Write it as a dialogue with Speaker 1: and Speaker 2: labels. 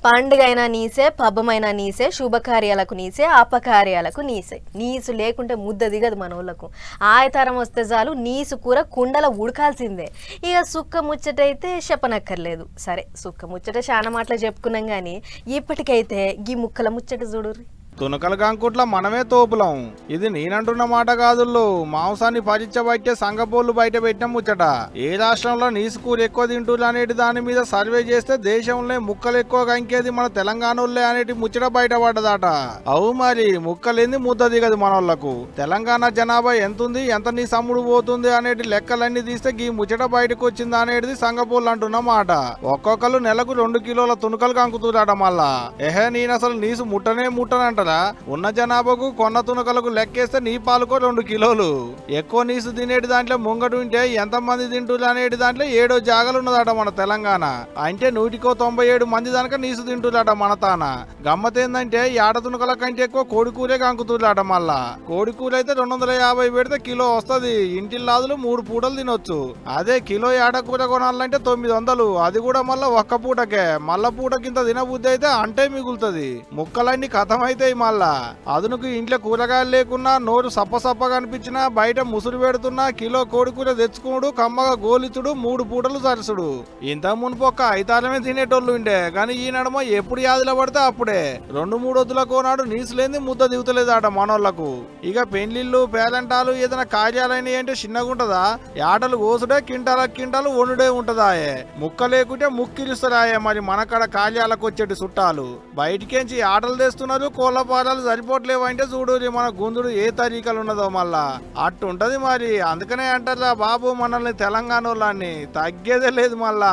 Speaker 1: పండుగైనా నీసే, పబ్బమైనా నీసే, శుభకార్యాలకు నీసే, అపకార్యాలకు నీసే. నీసు లేకుంటే ముద్ద దిగదు మనోళ్ళకు. ఆయతారం వస్తే చాలు నీసు కూర కుండల ఉడకాల్సిందే. ఇక సుక్క ముచ్చటైతే చెప్పనక్కర్లేదు. సరే సుక్క ముచ్చట చాలా మాటలు చెప్పుకున్నాం కానీ ఇప్పటికైతే గీ ముక్కల ముచ్చట చూడుర్రి.
Speaker 2: తునకల కంకుట్ల మనమే తోపులం. ఇది నేనంటున్న మాట కాదుల్లో, మాంసాన్ని పరీక్షబట్టే సంగపోళ్ళు బయట పెట్టిన ముచ్చట. ఏ రాష్ట్రంలో నీసుకూరు ఎక్కువ తింటున్నారు అనేటి దాని మీద సర్వే చేస్తే దేశంలో ముక్కలు ఎక్కువ కంకేది మన తెలంగాణలో అనేటి ముచ్చట బయటపడ్డదట. అవు మరి ముక్కలేంది ముద్ద దిగదు మనోళ్లకు. తెలంగాణ జనాభా ఎంతుంది, ఎంత నీ సమ్ముడు పోతుంది అనేటి లెక్కలన్నీ తీస్తే గీ ముచ్చట బయటకు వచ్చింది అనేది సంగపోళ్ళు అంటున్న మాట. ఒక్కొక్కరు నెలకు 2 కిలోల తునకలు కంకుతున్నారట. మళ్ళా నేను అసలు నీసు ముట్టనే ముట్టనంట. ఉన్న జనాభాకు కొన్న తునకలకు లెక్కేస్తే నీ పాలుకో 2 కిలోలు. ఎక్కువ నీసు తినేటి దాంట్లో ముంగటు ఉంటే ఎంతమంది తింటున్నారు అనేటి దాంట్లో 7 జాగాలు ఉన్నదట మన తెలంగాణ. అంటే 197 మంది దానిక నీసు తింటున్నారట మన తాన. గమ్మతేందంటే ఏడ తునకల కంటే ఎక్కువ కోడికూరే కంకుతున్నారట. మళ్ళా కోడికూర అయితే 250 పెడితే కిలో వస్తుంది. ఇంటిల్లాదులు 3 పూటలు తినొచ్చు. అదే కిలో ఏడకూర కొనాలంటే 900. అది కూడా మళ్ళా ఒక్క పూటకే. మళ్ళా పూటకింత తినబుద్ధి అయితే అంటే మిగులుతుంది. ముక్కలన్నీ కథమైతే మళ్ళా అదునుకు ఇంట్లో కూరగాయలు లేకున్నా, నోరు సప్పసప్పగా అనిపించినా, బయట ముసురు పెడుతున్నా కిలో కోడికూర తెచ్చుకున్నాడు, కమ్మగా గోలిచుడు, 3 పూటలు సరసుడు. ఇంత మునుపొక్క ఐతారమే తినేటోళ్ళు ఉండే కానీ ఈ నడమ ఎప్పుడు యాదిలో పడితే అప్పుడే 2-3 వద్దుల కోనాడు నీసులేంది ముద్ద దిగుతలేదట మనోళ్లకు. ఇక పెళ్లిళ్ళు పేదంటాలు ఏదైనా కార్యాలైన అంటే చిన్నగుంటదా, ఆటలు కోసుడే కింటాలు వండుడే ఉంటదా. ముక్క లేకుంటే ముక్కిరిస్తారాయే మరి మనకాడ కార్యాలకు వచ్చేటి చుట్టాలు. బయటికేంచి ఆటలు తెస్తున్నారు, కోళ్ళ పాదాలు సరిపోవట్లేవు అంటే చూడు మన గుందుడు ఏ తరీకలు ఉన్నదో మళ్ళా అట్టుంటది మరి. అందుకనే అంటారా బాబు మనల్ని తెలంగాణ వాళ్ళని తగ్గేదే లేదు మళ్ళా.